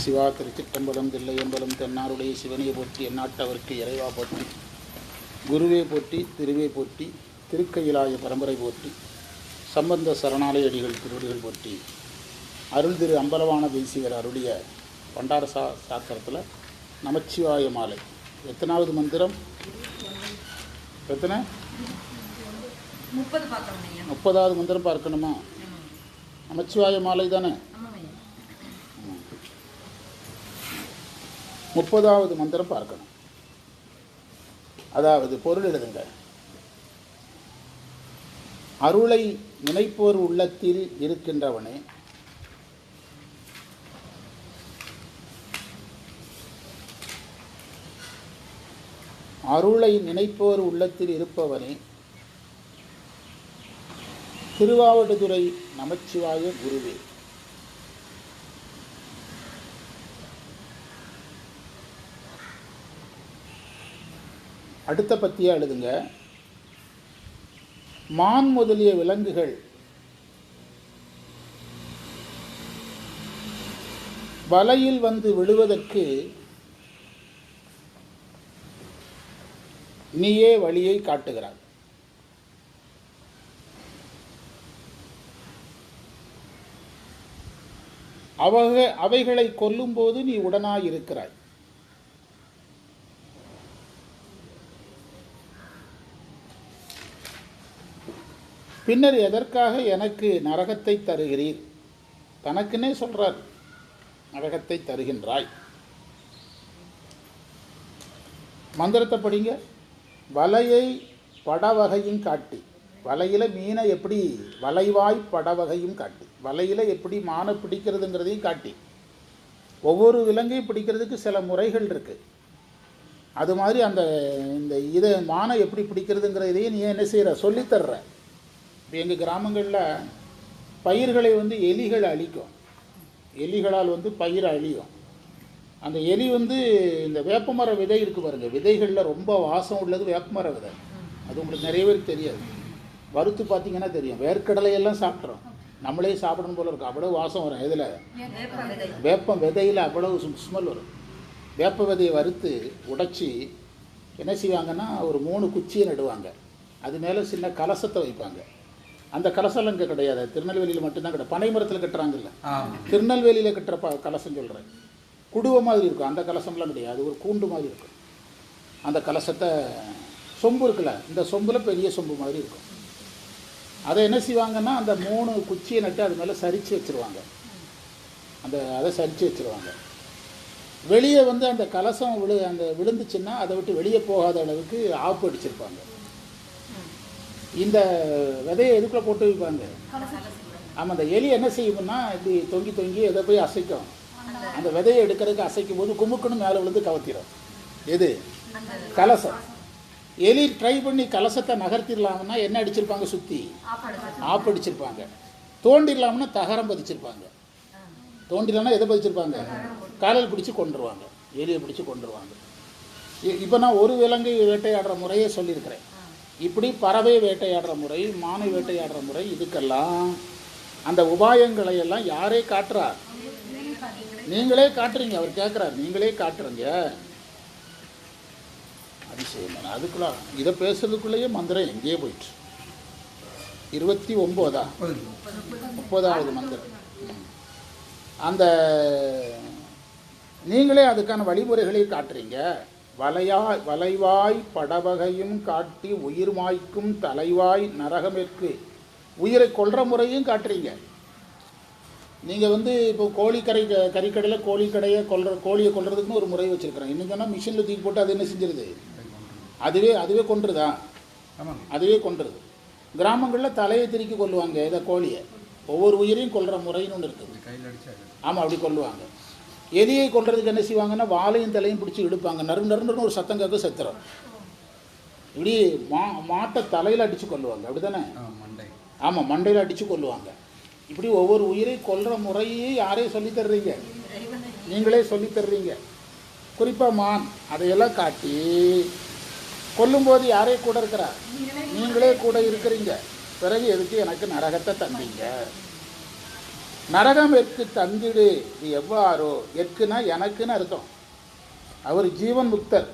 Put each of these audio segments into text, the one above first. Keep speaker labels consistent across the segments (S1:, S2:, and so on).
S1: சிவா திருச்சிற்றம்பலம் தில்லையம்பலம் தென்னாருடைய சிவனையை போற்றி எந்நாட்டவர்க்கு இறைவா போற்றி, குருவே போற்றி, திருவே போற்றி, திருக்கையிலாய பரம்பரை போற்றி, சம்பந்த சரணாலய அடிகள் திருவடிகள் போற்றி. அருள் திரு அம்பலவான தேசிகர் அருளிய பண்டார சாஸ்திரத்தில் நமச்சிவாய மாலை எத்தனாவது மந்திரம்? எத்தனை? 30வது மந்திரம் பார்க்கணுமா? நமச்சிவாய மாலை தானே? 30வது மந்திரம் பார்க்கணும். அதாவது பொருள் எழுதுங்க. அருளை நினைப்போர் உள்ளத்தில் இருக்கின்றவனே, அருளை நினைப்போர் உள்ளத்தில் இருப்பவனே, திருவாவடுதுறை நமச்சிவாய குருவே. அடுத்த பத்தியா எழுதுங்க. மான் முதலிய விலங்குகள் வலையில் வந்து விழுவதற்கு நீயே வழியை காட்டுகிறாய். அவைகளை கொல்லும்போது நீ உடனாயிருக்கிறாய். பின்னர் எதற்காக எனக்கு நரகத்தை தருகிறீர்? தனக்குன்னே சொல்றார், நரகத்தை தருகின்றாய். மந்திரத்தை படிங்க. வலையை படவகையும் காட்டி, வலையில் மீனை எப்படி வலைவாய் படவகையும் காட்டி, வலையில் எப்படி மானை பிடிக்கிறதுங்கிறதையும் காட்டி. ஒவ்வொரு விலங்கையும் பிடிக்கிறதுக்கு சில முறைகள் இருக்குது. அது மாதிரி இதை மானை எப்படி பிடிக்கிறதுங்கிறதையும் நீ என்ன செய்கிற, சொல்லித்தர்ற. இப்போ எங்கள் கிராமங்களில் பயிர்களை எலிகள் அழிக்கும். எலிகளால் பயிர் அழியும். அந்த எலி இந்த வேப்பமர விதை இருக்குது பாருங்கள், விதைகளில் ரொம்ப வாசம் உள்ளது வேப்பமர விதை. அது உங்களுக்கு நிறைய பேருக்கு தெரியாது. வறுத்து பார்த்தீங்கன்னா தெரியும். வேர்க்கடலையெல்லாம் சாப்பிட்றோம், நம்மளே சாப்பிடணும் போல இருக்கும். அவ்வளோ வாசம் வரும். எதில்? வேப்பம் விதையில் அவ்வளவு ஸ்மெல் வரும். வேப்ப விதையை வறுத்து உடைச்சி என்ன செய்வாங்கன்னா, ஒரு 3 குச்சியை நடுவாங்க. அது மேலே சின்ன கலசத்தை வைப்பாங்க. அந்த கலசம்லாம் இங்கே கிடையாது, திருநெல்வேலியில் மட்டும்தான் கிடையாது. பனை மரத்தில் கட்டுறாங்கல்ல, திருநெல்வேலியில் கட்டுற கலசம் சொல்கிறேன். குடுவை மாதிரி இருக்கும். அந்த கலசம்லாம் கிடையாது, அது ஒரு கூண்டு மாதிரி இருக்கும். அந்த கலசத்தை சொம்பு இருக்குல்ல, இந்த சொம்பில் பெரிய சொம்பு மாதிரி இருக்கும். அதை என்ன செய்வாங்கன்னா, அந்த 3 குச்சியை நட்டு அது மேலே சரித்து வச்சுருவாங்க. அதை சரித்து வச்சுருவாங்க. வெளியே அந்த கலசம் விழுந்துச்சுன்னா அதை விட்டு வெளியே போகாத அளவுக்கு ஆப்பு அடிச்சிருப்பாங்க. இந்த விதையை எதுக்குள்ளே போட்டு வைப்பாங்க? ஆமாம், அந்த எலி என்ன செய்யும்னா, இப்படி தொங்கி தொங்கி எதை போய் அசைக்கும். அந்த விதையை எடுக்கிறதுக்கு அசைக்கும் போது குமுக்குன்னு மேலே விழுந்து கவத்திடும். எது? கலசம். எலி ட்ரை பண்ணி கலசத்தை நகர்த்திடலாம்னா என்ன அடிச்சிருப்பாங்க? சுற்றி ஆப்பு அடிச்சிருப்பாங்க. தோண்டிடலாம்னா தகரம் பதிச்சிருப்பாங்க. தோண்டிடலாம்னா எதை பதிச்சிருப்பாங்க? காலையில் பிடிச்சி கொண்டுருவாங்க, எலியை பிடிச்சி கொண்டுருவாங்க. இப்போ நான் ஒரு விலங்கை வேட்டையாடுற முறையே சொல்லியிருக்கிறேன். இப்படி பறவை வேட்டையாடுற முறை, மானை வேட்டையாடுற முறை, இதுக்கெல்லாம் அந்த உபாயங்களை எல்லாம் யாரே காட்டுறார்? நீங்களே காட்டுறீங்க. அவர் கேட்குறார், நீங்களே காட்டுறீங்க. அதிசயம். அதுக்குள்ள இதை பேசுறதுக்குள்ளேயே மந்திரம் எங்கேயே போயிட்டு. 30வது மந்திரம். அந்த நீங்களே அதுக்கான வழிமுறைகளை காட்டுறீங்க. வலைவாய் படவகையும் காட்டி உயிர் மாய்க்கும் தலைவாய் நரகமேற்கு உயிரை கொல்ற முறையும் காட்டுறீங்க. நீங்கள் இப்போ கறிக்கடையில் கோழியை கொல்றதுக்குன்னு ஒரு முறை வச்சுருக்கிறேன். இன்னும் சொன்னால் மிஷினில் தூக்கி போட்டு அது என்ன செஞ்சிருது? அதுவே கொன்றுதா? அதுவே கொன்றுது. கிராமங்களில் தலையை திருக்கி கொல்லுவாங்க இதை கோழியை. ஒவ்வொரு உயிரையும் கொல்ற முறைன்னு ஒன்று இருக்குது. ஆமாம், அப்படி கொல்லுவாங்க. எலியை கொல்றதுக்கு என்ன செய்வாங்கன்னா, வாழையும் தலையும் பிடிச்சி இழுப்பாங்க. நறுன்னு ஒரு சத்தம் கேட்க செத்துறோம். இப்படி மாட்டை தலையில் அடித்து கொல்லுவாங்க. அப்படி தானே? ஆமாம், மண்டையில் அடித்து கொல்லுவாங்க. இப்படி ஒவ்வொரு உயிரை கொல்ற முறையே யாரே சொல்லித்தர்றீங்க? நீங்களே சொல்லித்தர்றீங்க. குறிப்பாக மான் அதையெல்லாம் காட்டி கொல்லும்போது யாரே கூட இருக்கிறார்? நீங்களே கூட இருக்கிறீங்க. பிறகு எதுக்கு எனக்கு நரகத்தை தந்தீங்க? நரகம் எற்கு தந்திடு இது எவ்வாறோ, எற்குனா எனக்குன்னு அர்த்தம். அவர் ஜீவன் முக்தர்,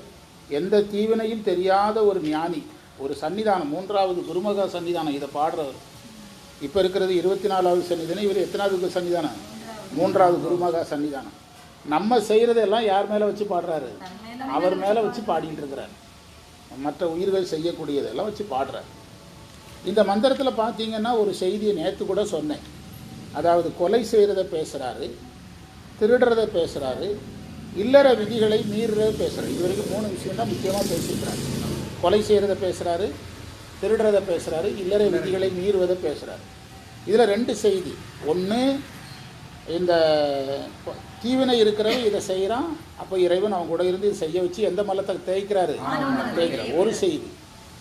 S1: எந்த தீவினையும் தெரியாத ஒரு ஞானி, ஒரு சன்னிதானம், 3வது குருமகா சன்னிதானம். இதை பாடுறவர். இப்போ இருக்கிறது 24வது சன்னிதானம், இவர் எத்தனாவது சன்னிதானம்? 3வது குருமகா சன்னிதானம். நம்ம செய்கிறதெல்லாம் யார் மேலே வச்சு பாடுறாரு? அவர் மேலே வச்சு பாடிட்டு இருக்கிறார். மற்ற உயிர்கள் செய்யக்கூடியதெல்லாம் வச்சு பாடுறார். இந்த மந்திரத்தில் பார்த்தீங்கன்னா ஒரு செய்தியை நேற்று கூட சொன்னேன். அதாவது கொலை செய்கிறத பேசுகிறாரு, திருடுறத பேசுகிறாரு, இல்லற விதிகளை மீறுறத பேசுகிறார். இது வரைக்கும் 3 விஷயம் தான் முக்கியமாக பேசிக்கிறாரு. கொலை செய்கிறத பேசுகிறாரு, திருடுறத பேசுகிறாரு, இல்லற விதிகளை மீறுவதை பேசுகிறாரு. இதில் 2 செய்தி. ஒன்று, இந்த தீவினை இருக்கிறவன் இதை செய்கிறான், அப்போ இறைவன் அவன் கூட இருந்து இதை செய்ய வச்சு எந்த மலத்தை தேய்க்கிறாரு? தேய்க்கிறார். ஒரு செய்தி.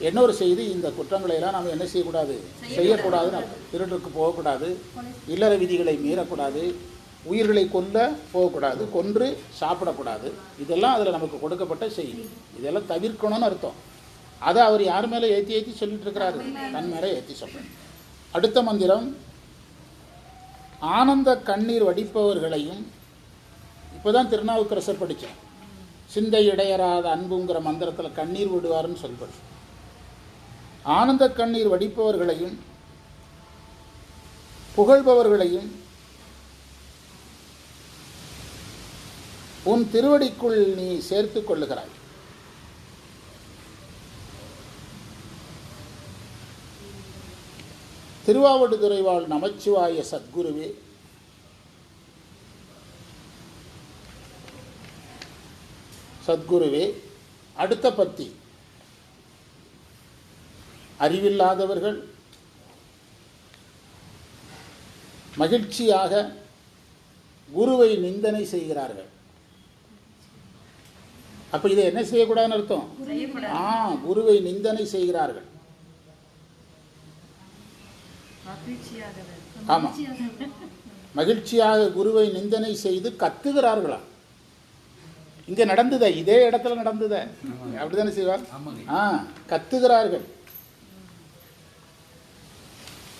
S1: இன்னொரு செய்தி, இந்த குற்றங்களை எல்லாம் நம்ம என்ன செய்யக்கூடாது? செய்யக்கூடாதுன்னு அர்த்தம். திருடுக்கு போகக்கூடாது, இல்லற விதிகளை மீறக்கூடாது, உயிர்களை கொல்ல போகக்கூடாது, கொன்று சாப்பிடக்கூடாது. இதெல்லாம் அதில் நமக்கு கொடுக்கப்பட்ட செய்தி. இதெல்லாம் தவிர்க்கணும்னு அர்த்தம். அதை அவர் யார் மேலே ஏற்றி சொல்லிட்டு இருக்கிறாரு? தன் மேலே ஏற்றி சொல்கிறார். அடுத்த மந்திரம், ஆனந்த கண்ணீர் வடிப்பவர்களையும், இப்போ தான் திருநாவுக்கரசர் படித்தோம். சிந்தை இடையறாத அன்புங்கிற மந்திரத்தில் கண்ணீர் விடுவார்னு சொல்வது. ஆனந்த கண்ணீர் வடிப்பவர்களையும் புகழ்பவர்களையும் உன் திருவடிக்குள் நீ சேர்த்து கொள்ளுகிறாய். திருவாவடுதுறை வாழ் நமச்சிவாய சத்குருவே, சத்குருவே. அடுத்த பத்தி, அறிவில்லாதவர்கள் மகிழ்ச்சியாக குருவை நிந்தனை செய்கிறார்கள். அப்போ இதை என்ன செய்யக்கூடாதுன்னு அர்த்தம்? குருவை நிந்தனை செய்கிறார்கள். ஆமாம், மகிழ்ச்சியாக குருவை நிந்தனை செய்து கத்துகிறார்களா? இங்கே நடந்தத, இதே இடத்துல நடந்தத, அப்படித்தானே செய்வார்? கத்துகிறார்கள்.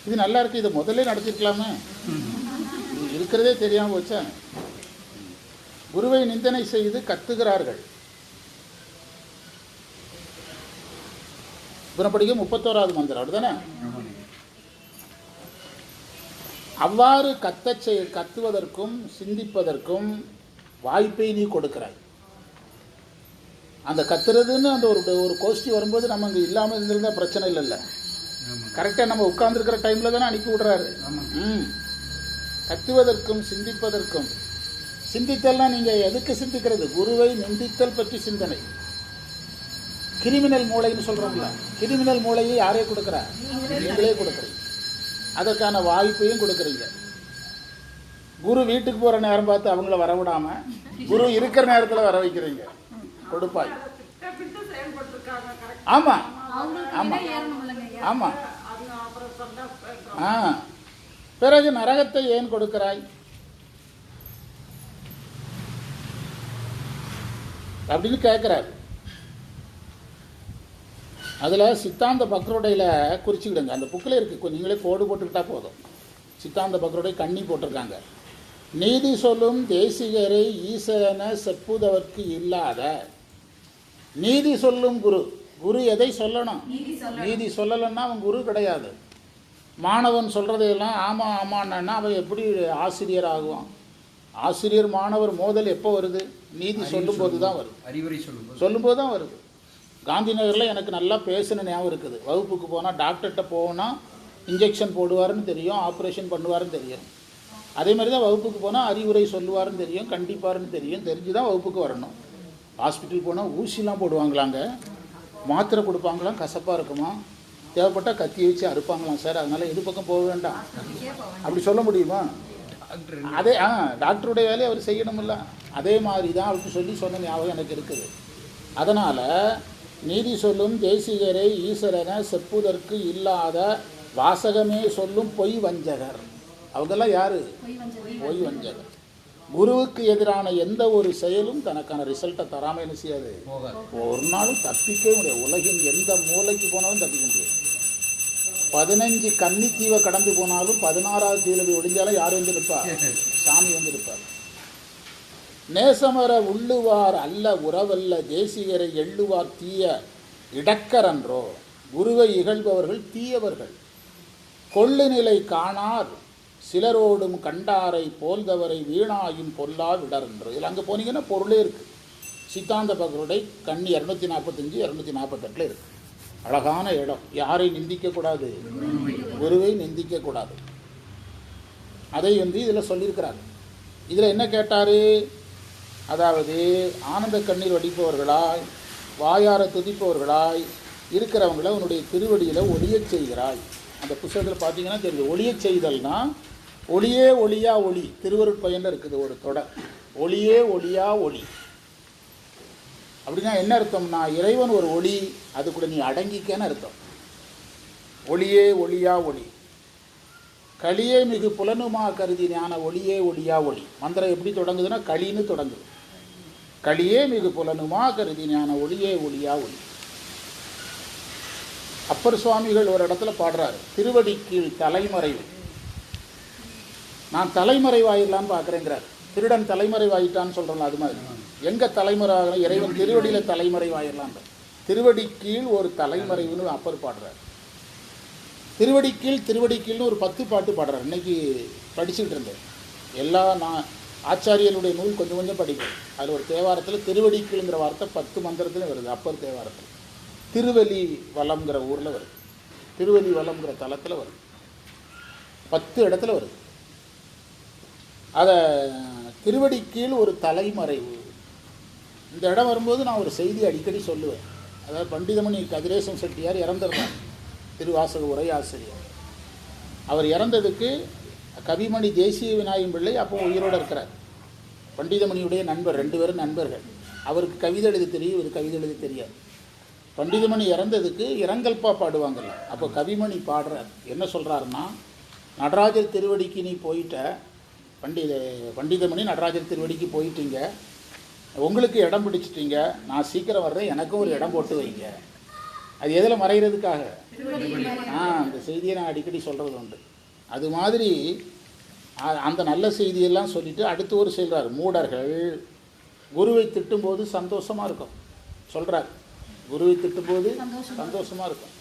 S1: இது நல்லா இருக்கு, இதை முதல்ல நடத்திருக்கலாமே, இருக்கிறதே தெரியாமல் போச்சா? குருவை நிந்தனை செய்து கத்துகிறார்கள். குணப்படிக்க 31வது மந்திரம் அப்படிதானே? அவ்வாறு கத்துவதற்கும் சிந்திப்பதற்கும் வாய்ப்பை நீ கொடுக்கிறாய். அந்த கத்துறதுன்னு அந்த ஒரு கோஷ்டி வரும்போது நம்ம அங்கே இல்லாமல் இருந்திருந்தால் பிரச்சனை இல்லைல்ல. கரெக்டாக நம்ம உட்கார்ந்துருக்கிற டைமில் தானே அனுப்பி விடுறாரு. கத்துவதற்கும் சிந்திப்பதற்கும். சிந்தித்தல்னா நீங்கள் எதுக்கு சிந்திக்கிறது? குருவை நிந்தித்தல் பற்றி சிந்தனை. கிரிமினல் மூளைன்னு சொல்கிறோம்ல, கிரிமினல் மூளையை யாரே கொடுக்குறா? நீங்களே கொடுக்குறீங்க. அதற்கான வாய்ப்பையும் கொடுக்குறீங்க. குரு வீட்டுக்கு போகிற நேரம் பார்த்து அவங்கள வரவிடாமல் குரு இருக்கிற நேரத்தில் வர வைக்கிறீங்க. கொடுப்பாய். ஆமாம் ஆமாம் ஆமாம். பிறகு நரகத்தை ஏன் கொடுக்கிறாய் அப்படின்னு கேட்குறாரு. அதில் சித்தாந்த பக்ரோடையில் குறிச்சிக்கிடுங்க. அந்த புக்கில் இருக்குது, நீங்களே கோடு போட்டுக்கிட்டா போதும். சித்தாந்த பக்ரோடை கண்ணி போட்டிருக்காங்க. நீதி சொல்லும் தேசிகரை ஈசன செப்புதவர்க்கு இல்லாத. நீதி சொல்லும் குரு. குரு எதை சொல்லணும்? நீதி சொல்லலைன்னா அவன் குரு கிடையாது. மாணவன் சொல்கிறதையெல்லாம் ஆமாம் ஆமான்னா அவன் எப்படி ஆசிரியர் ஆகுவான்? ஆசிரியர் மாணவர் மோதல் எப்போ வருது? நீதி சொல்லும்போது தான் வருது. அறிவுரை சொல்லும்போது தான் வருது. காந்தி நகரில் எனக்கு நல்லா பேசின ஞாபகம் இருக்குது. வகுப்புக்கு போனால் டாக்டர்கிட்ட போனால் இன்ஜெக்ஷன் போடுவாருன்னு தெரியும், ஆப்ரேஷன் பண்ணுவாருன்னு தெரியும். அதே மாதிரி தான் வகுப்புக்கு போனால் அறிவுரை சொல்லுவாருன்னு தெரியும், கண்டிப்பாருன்னு தெரியும். தெரிஞ்சு தான் வகுப்புக்கு வரணும். ஹாஸ்பிட்டல் போனால் ஊசிலாம் போடுவாங்களாங்க, மாத்திரை கொடுப்பாங்களாம், கசப்பாக இருக்குமா, தேவைப்பட்டால் கத்தி வச்சு அறுப்பாங்களாம் சார், அதனால் எது பக்கம் போக வேண்டாம் அப்படி சொல்ல முடியுமா? அதே டாக்டருடைய வேலையை அவர் செய்யணுமில்ல. அதே மாதிரி தான் அவருக்கு சொன்ன ஞாபகம் எனக்கு இருக்குது. அதனால் நீதி சொல்லும் தேசிகரை ஈஸ்வரனை செப்புதற்கு இல்லாத வாசகமே சொல்லும் பொய் வஞ்சகர். அவங்கெல்லாம் யாரு? பொய் வஞ்சகர். குருவுக்கு எதிரான எந்த ஒரு செயலும் தனக்கான ரிசல்ட்டை தராமல் என்ன செய்யாது, ஒரு நாளும் தப்பிக்கவே முடியாது. உலகின் எந்த மூலைக்கு போனாலும் தப்பிக்க முடியாது. 15 கன்னித்தீவை கடந்து போனாலும் 16வது தீவில் போய் ஒளிஞ்சாலும் யார் வந்து இருப்பார்? சாமி வந்து இருப்பார். நேசமர உள்ளுவார் அல்ல உறவல்ல தேசிகரை எள்ளுவார் தீய இடக்கரன்றோ. குருவை இகழ்பவர்கள் தீயவர்கள். கொள்ளு நிலை காணார் சிலரோடும் கண்டாரை போல்தவரை வீணாயும் பொல்லா விடர்ன்றோ. இதில் அங்கே போனீங்கன்னா பொருளே இருக்குது. சித்தாந்த பகருடைய கண்ணி 245 248 இருக்குது. அழகான இடம். யாரை நிந்திக்கக்கூடாது? குருவை நிந்திக்கக்கூடாது. அதை வந்து இதில் சொல்லியிருக்கிறாங்க. இதில் என்ன கேட்டார்? அதாவது ஆனந்த கண்ணீர் வடிப்பவர்களாய் வாயார துதிப்பவர்களாய் இருக்கிறவங்கள உன்னுடைய திருவடியில் ஒளியச் செய்கிறாய். அந்த புத்தகத்தில் பார்த்தீங்கன்னா தெரியுது. ஒளியச் செய்தல்னா ஒளியே ஒளியா ஒளி. திருவருட்பயனில் இருக்குது ஒரு தொடர். ஒளியே ஒளியா ஒளி அப்படின்னா என்ன அர்த்தம்னா, இறைவன் ஒரு ஒளி, அது கூட நீ அடங்கிக்கன்னு அர்த்தம். ஒளியே ஒளியா ஒளி. களியே மிகு புலனுமா கருதி ஞான ஒளியே ஒளியா ஒளி. மந்திரம் எப்படி தொடங்குதுன்னா களின்னு தொடங்குது. களியே மிகு புலனுமா கருதி ஞான ஒளியே ஒளியா ஒளி. அப்பர் சுவாமிகள் ஒரு இடத்துல பாடுறாரு, திருவடி கீழ் தலைமறைவு. நான் தலைமறைவாயிடலான்னு பார்க்குறேங்கிறார். திருடன் தலைமறைவாயிட்டான்னு சொல்கிறோம்ல, அது மாதிரி எங்கே தலைமறைவாக? இறைவன் திருவடியில் தலைமறைவாயிடலான். திருவடி கீழ் ஒரு தலைமறைவுன்னு அப்பர் பாடுறார். திருவடி கீழ்னு ஒரு 10 பாட்டு பாடுறார். இன்றைக்கி படிச்சுக்கிட்டு இருந்தேன். எல்லா நான் ஆச்சாரியனுடைய நூல் கொஞ்சம் கொஞ்சம் படிப்பேன். அதில் ஒரு தேவாரத்தில் திருவடி கீழ்ங்கிற வார்த்தை 10 மந்திரத்துலையும் வருது. அப்பர் தேவாரத்தில் திருவலி வளம்ங்கிற ஊரில் வருது. திருவலி வளம்ங்கிற தலத்தில் வருது. 10 இடத்துல வருது. அதை திருவடி கீழ் ஒரு தலைமறைவு. இந்த இடம் வரும்போது நான் ஒரு செய்தி அடிக்கடி சொல்லுவேன். அதாவது பண்டிதமணி கதிரேசன் செட்டியார் இறந்துடுறார், திருவாசக உரை ஆசிரியர். அவர் இறந்ததுக்கு கவிமணி தேசிய விநாயகம் பிள்ளை அப்போ உயிரோடு இருக்கிறார். பண்டிதமணியுடைய நண்பர், 2 பேரும் நண்பர்கள். அவருக்கு கவிதை எழுத தெரியும், இவர் கவிதை எழுத தெரியாது. பண்டிதமணி இறந்ததுக்கு இரங்கல்பா பாடுவாங்கல்ல, அப்போ கவிமணி பாடுறார். என்ன சொல்கிறாருன்னா, நடராஜர் திருவடிக்கு நீ போயிட்ட, பண்டிதமணி நடராஜர் திருவடிக்கு போயிட்டீங்க, உங்களுக்கு இடம் பிடிச்சிட்டிங்க, நான் சீக்கிரம் வர்றேன், எனக்கும் ஒரு இடம் போட்டு வைங்க. அது எதில் மறைகிறதுக்காக? அந்த செய்தியை நான் அடிக்கடி சொல்கிறது உண்டு. அது மாதிரி அந்த நல்ல செய்தியெல்லாம் சொல்லிவிட்டு அடுத்து ஒரு சொல்கிறார், மூடர்கள் குருவை திட்டும்போது சந்தோஷமாக இருக்கும் சொல்கிறார். குருவை திட்டும்போது சந்தோஷமாக இருக்கும்.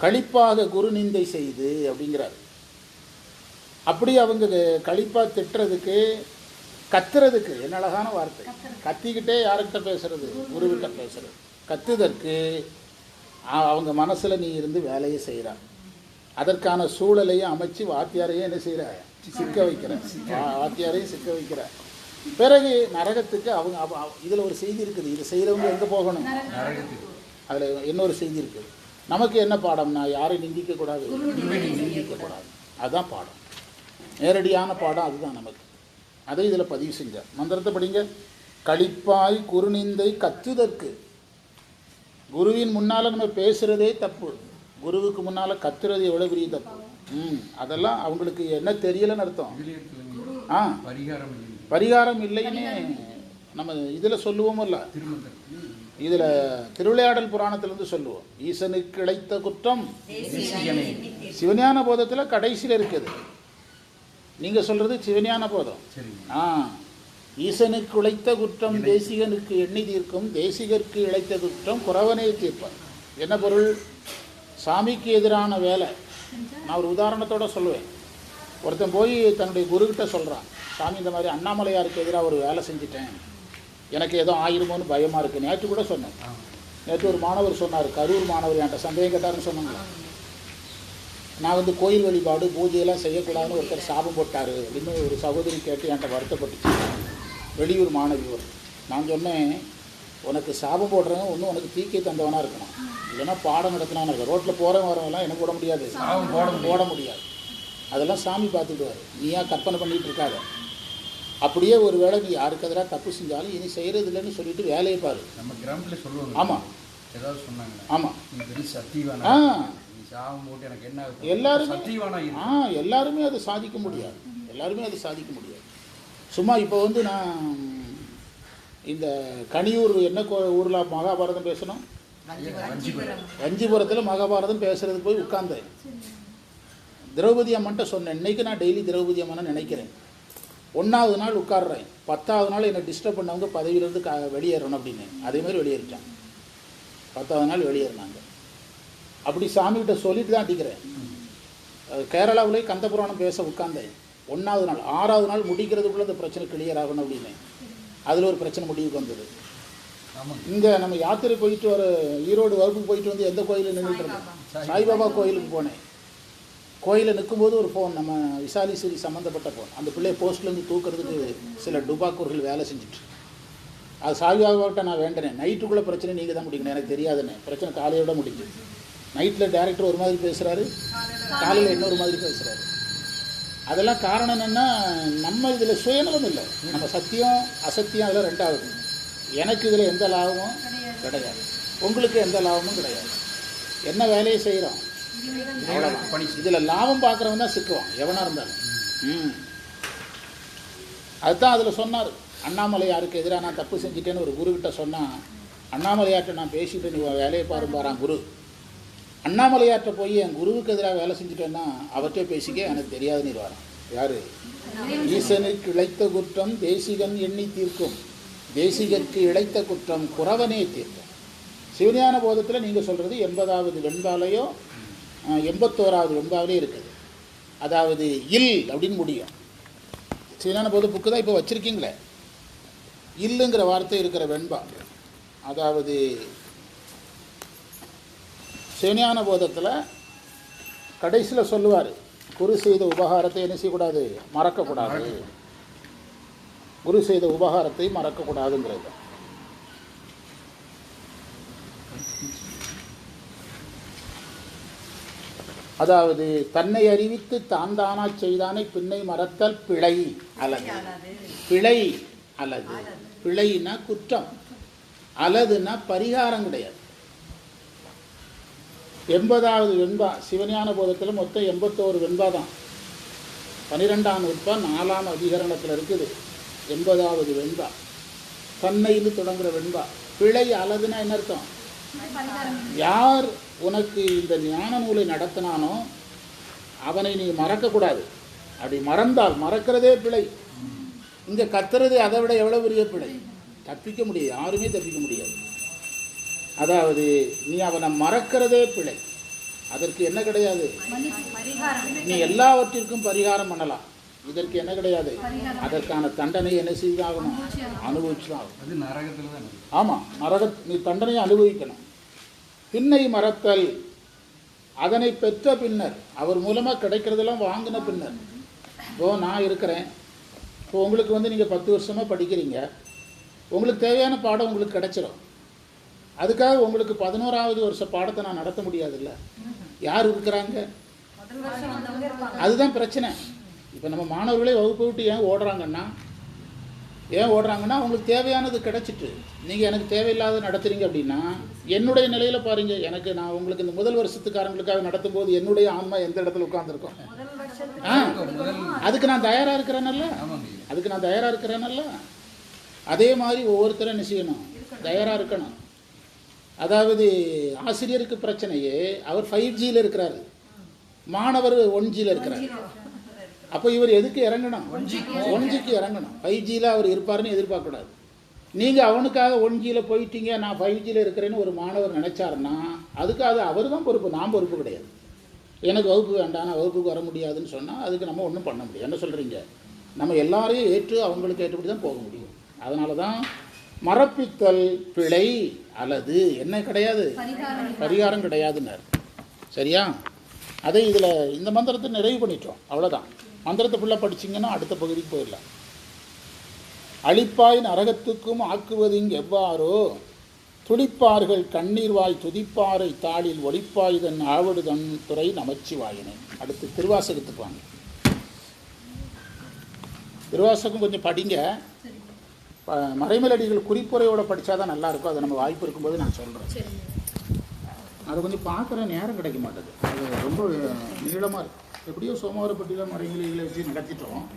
S1: களிப்பாக குரு நிந்தை செய்து அப்படிங்கிறார். அப்படி அவங்க களிப்பாக திட்டுறதுக்கு, கத்துறதுக்கு என்ன அழகான வார்த்தை. கத்திக்கிட்டே யார்கிட்ட பேசுறது? குருவிட்ட பேசுறது. கத்துதற்கு அவங்க மனசில் நீ இருந்து வேலையை செய்கிற, அதற்கான சூழலையும் அமைச்சு வாத்தியாரையும் என்ன செய்கிற? சிக்க வைக்கிற. வாத்தியாரையும் சிக்க வைக்கிற. பிறகு நரகத்துக்கு அவங்க இதில் ஒரு செய்தி இருக்குது. இது செய்கிறவங்க எங்கே போகணும்? அதில் இன்னொரு செய்தி இருக்குது. நமக்கு என்ன பாடம்னா, யாரையும் நிந்திக்கக்கூடாது, நிந்திக்கக்கூடாது. அதுதான் பாடம், நேரடியான பாடம் அதுதான் நமக்கு. அதை இதில் பதிவு செஞ்சார். மந்திரத்தை படிங்க. களிப்பாய் குருநிந்தை கத்துதற்கு. குருவின் முன்னால் நம்ம பேசுகிறதே தப்பு. குருவுக்கு முன்னால் கத்துறது எவ்வளோ பெரிய தப்பு. அதெல்லாம் அவங்களுக்கு என்ன தெரியலைன்னு அர்த்தம். பரிகாரம் இல்லைன்னு நம்ம இதில் சொல்லுவோமல்ல, இதில் திருவிளையாடல் புராணத்திலேருந்து சொல்லுவோம். ஈசனுக்கு இழைத்த குற்றம் சிவஞான போதத்தில் கடைசியில் இருக்குது. நீங்கள் சொல்கிறது சிவஞான போதம். ஈசனுக்கு இழைத்த குற்றம் தேசிகனுக்கு எண்ணி தீர்க்கும், தேசிகருக்கு இழைத்த குற்றம் குறவனே தீர்ப்பார். என்ன பொருள்? சாமிக்கு எதிரான வேலை. நான் ஒரு உதாரணத்தோடு சொல்லுவேன். ஒருத்தன் போய் தன்னுடைய குருக்கிட்ட சொல்கிறான், சாமி இந்த மாதிரி அண்ணாமலையாருக்கு எதிராக ஒரு வேலை செஞ்சுட்டேன், எனக்கு ஏதோ ஆயிருமோன்னு பயமாக இருக்குது. நேற்று கூட சொன்னேன். நேற்று ஒரு மாணவர் சொன்னார், கரூர் மாணவர் என்கிட்ட சந்தேகம் கேட்டாருன்னு சொன்னாங்க. நான் வந்து கோயில் வழிபாடு பூஜையெல்லாம் செய்யக்கூடாதுன்னு ஒருத்தர் சாபம் போட்டார் அப்படின்னு ஒரு சகோதரி கேட்டு என்கிட்ட வருத்தப்பட்டுச்சு. வெளியூர் மாணவி. நான் சொன்னேன், உனக்கு சாபம் போடுறவங்க ஒன்றும் உனக்கு தீக்கை தந்தவனாக இருக்கணும், இல்லைன்னா பாடம் நடத்தினான்னு இருக்கும். ரோட்டில் போகிறவன் வரவெல்லாம் எனக்கு போட முடியாது, போட முடியாது. அதெல்லாம் சாமி பார்த்துக்குவார். நீயா கற்பனை பண்ணிகிட்டு இருக்காத. அப்படியே ஒரு வேளை நீ யாருக்கு எதிராக தப்பு செஞ்சாலும் இனி செய்கிறது இல்லைன்னு சொல்லிட்டு வேலையை பாரு. நம்ம கிராமத்தில் சொல்லுவாங்க. ஆமாம், ஏதாவது சொன்னாங்க. ஆமாம், எல்லாருமே அதை சாதிக்க முடியாது. எல்லாருமே அதை சாதிக்க முடியாது. சும்மா இப்போ வந்து நான் இந்த கனியூர் என்ன ஊரில் மகாபாரதம் பேசணும், வஞ்சிபுரத்தில் மகாபாரதம் பேசுறதுக்கு போய் உட்கார்ந்தேன். திரௌபதி அம்மன்ட்ட சொன்னேன், இன்னைக்கு நான் டெய்லி திரௌபதி அம்மனை நினைக்கிறேன். 1வது நாள் உட்கார்றேன், 10வது நாள் என்னை டிஸ்டர்ப் பண்ணவங்க பதவியிலேருந்து வெளியேறணும் அப்படின்னு. அதேமாதிரி வெளியேறிட்டான். 10வது நாள் வெளியேறினாங்க. அப்படி சாமிகிட்ட சொல்லிட்டு தான் அடிக்கிறேன். கேரளாவிலே கந்த புராணம் பேச உட்கார்ந்தேன். 1வது நாள் 6வது நாள் முடிக்கிறதுக்குள்ளே இந்த பிரச்சனை கிளியர் ஆகணும் அப்படின்னு. அதில் ஒரு பிரச்சனை முடிவுக்கு வந்தது. இங்கே நம்ம யாத்திரை போயிட்டு வர ஈரோடு வகுப்புக்கு போயிட்டு வந்து எந்த கோயிலில் நின்றுட்டு இருந்தோம்? சாய்பாபா கோயிலுக்கு போனேன். கோயிலில் நிற்கும்போது ஒரு ஃபோன், நம்ம விசாலிசிரி சம்மந்தப்பட்ட ஃபோன். அந்த பிள்ளையை போஸ்ட்லேருந்து தூக்கிறதுக்கு சில டுபாக்கூர்கள் வேலை செஞ்சுட்டு. அது சாய்பாபாட்ட நான் வேண்டனேன், நைட்டுக்குள்ளே பிரச்சனை நீங்கள் தான் முடிக்கணும், எனக்கு தெரியாதுன்னு. பிரச்சனை காலையோட முடிஞ்சு. நைட்டில் டேரக்டர் ஒரு மாதிரி பேசுகிறாரு, காலையில் இன்னொரு மாதிரி பேசுகிறாரு. அதெல்லாம் காரணம் என்னென்னா, நம்ம இதில் சுயநலம் இல்லை. நம்ம சத்தியம் அசத்தியம் அதில் 2வது. எனக்கு இதில் எந்த லாபமும் கிடையாது, உங்களுக்கு எந்த லாபமும் கிடையாது. என்ன வேலையை செய்கிறோம் அவ்வளோதான். இதில் லாபம் பார்க்குறவன் தான் சிக்குவான், எவனாக இருந்தாலும். அதுதான் அதில் சொன்னார். அண்ணாமலையாருக்கு எதிராக நான் தப்பு செஞ்சுட்டேன்னு ஒரு குருக்கிட்ட சொன்னால், அண்ணாமலையார்கிட்ட நான் பேசிட்டு நீ வேலையை பாருப்பாரான் குரு. அண்ணாமலையார்கிட்ட போய் என் குருவுக்கு எதிராக வேலை செஞ்சுட்டேன்னா அவர்கிட்ட பேசிக்க எனக்கு தெரியாதுன்னு வரான். யார்? ஈசனுக்கு இழைத்த குற்றம் தேசிகன் எண்ணி தீர்க்கும், தேசிகற்கு இழைத்த குற்றம் குறவனே தீர்க்கும். சிவஞான போதத்தில் நீங்கள் சொல்கிறது 80வது வெண்பாலையோ 81வது வெண்பாவிலே இருக்குது. அதாவது இல் அப்படின்னு முடியும். சிவஞான போத புக்கு தான் இப்போ வச்சுருக்கீங்களே. இல்லுங்கிற வார்த்தை இருக்கிற வெண்பா. அதாவது சிவஞான போதத்தில் கடைசியில் சொல்லுவார், குரு செய்த உபகாரத்தை என்ன செய்யக்கூடாது? மறக்கக்கூடாது. குரு செய்த உபகாரத்தை மறக்கக்கூடாதுங்கிறது. அதாவது தன்னை அறிவித்து தான் தானா செய்தானை பின்னை மறத்தல் பிழை அல்லது. பிழை அல்லது. பிழைனா குற்றம், அல்லதுன்னா பரிகாரம் கிடையாது. 80வது வெண்பா சிவஞான போதத்தில் மொத்தம் 81 வெண்பா தான். 12ஆம் நூற்பா 4ஆம் அதிகரணத்தில் இருக்குது. 80வது வெண்பா தன்னைன்னு தொடங்குகிற வெண்பா. பிழை அல்லதுன்னா என்ன அர்த்தம்? யார் உனக்கு இந்த ஞான நூலை நடத்தினானோ அவனை நீ மறக்கக்கூடாது. அப்படி மறந்தால் மறக்கிறதே பிழை. இங்கே கத்துறது அதை விட எவ்வளோ பெரிய பிழை. தப்பிக்க முடியாது, யாருமே தப்பிக்க முடியாது. அதாவது நீ அவனை மறக்கிறதே பிழை. அதற்கு என்ன கிடையாது? நீ எல்லாவற்றிற்கும் பரிகாரம் பண்ணலாம், இதற்கு என்ன கிடையாது? அதற்கான தண்டனை என்ன செய்தாகணும்? அனுபவிச்சு தான் ஆகணும். ஆமாம், நீ தண்டனையை அனுபவிக்கணும். பின்னை மறத்தல், அதனை பெற்ற பின்னர், அவர் மூலமாக கிடைக்கிறதெல்லாம் வாங்கின பின்னர். இப்போ நான் இருக்கிறேன், இப்போ உங்களுக்கு நீங்கள் 10 வருஷமாக படிக்கிறீங்க, உங்களுக்கு தேவையான பாடம் உங்களுக்கு கிடைச்சிடும். அதுக்காக உங்களுக்கு 11வது வருஷ பாடத்தை நான் நடத்த முடியாதுல்ல. யார் இருக்கிறாங்க? அதுதான் பிரச்சனை. இப்போ நம்ம மாணவர்களே வகுப்பு விட்டு ஏன் ஓடுறாங்கன்னா உங்களுக்கு தேவையானது கிடைச்சிட்டு நீங்கள் எனக்கு தேவையில்லாத நடத்துறீங்க அப்படின்னா, என்னுடைய நிலையில் பாருங்கள். நான் உங்களுக்கு இந்த முதல் வருஷத்துக்காரங்களுக்காக நடத்தும் போது என்னுடைய ஆன்மா எந்த இடத்துல உட்கார்ந்துருக்கோம்? அதுக்கு நான் தயாராக இருக்கிறேனல்ல. அதே மாதிரி ஒவ்வொருத்தரும் என்ன செய்யணும்? தயாராக இருக்கணும். அதாவது ஆசிரியருக்கு பிரச்சனையே, அவர் 5Gயில் இருக்கிறாரு, மாணவர் 1Gயில் இருக்கிறார். அப்போ இவர் எதுக்கு இறங்கணும்? 1Gக்கு இறங்கணும். 5Gயில் அவர் இருப்பாருன்னு எதிர்பார்க்கக்கூடாது. நீங்கள் அவனுக்காக 1Gயில் போயிட்டீங்க, நான் 5Gயில் இருக்கிறேன்னு ஒரு மாணவர் நினைச்சாருன்னா அதுக்கு அவர் தான் பொறுப்பு, நான் பொறுப்பு கிடையாது. எனக்கு வகுப்பு வேண்டாம், நான் வகுப்புக்கு வர முடியாதுன்னு சொன்னால் அதுக்கு நம்ம ஒன்றும் பண்ண முடியும். என்ன சொல்கிறீங்க? நம்ம எல்லாரையும் ஏற்று அவங்களுக்கு ஏற்றபடி தான் போக முடியும். அதனால தான் மறப்பித்தல் பிழை அல்லது என்ன கிடையாது? பரிகாரம் கிடையாதுன்னார். சரியா? அதை இதில் இந்த மந்திரத்தை நிறைவு பண்ணிட்டோம், அவ்வளோதான். மந்திரத்தை ஃபுல்லாக படிச்சிங்கன்னா அடுத்த பகுதிக்கு போயிடலாம். அழிப்பாய் நரகத்துக்கும் ஆக்குவதிங் எவ்வாறோ துடிப்பார்கள் கண்ணீர்வாய் துதிப்பாரை தாளில் ஒளிப்பாய் தன் ஆவடு தன் துறை நமச்சிவாயினை. அடுத்து திருவாசகத்துக்கு வாங்க. திருவாசகம் கொஞ்சம் படிங்க. மறைமலடிகள் குறிப்புரையோடு படித்தா தான் நல்லாயிருக்கும். அதை நம்ம வாய்ப்பு இருக்கும்போது நான் சொல்கிறேன். அதை கொஞ்சம் பார்க்குற நேரம் கிடைக்க மாட்டேது. அது ரொம்ப நீளமாக இருக்குது. எப்படியோ சோமவாரப்பட்டியில் மறைமலைகளை வச்சு நடத்திட்டோம்.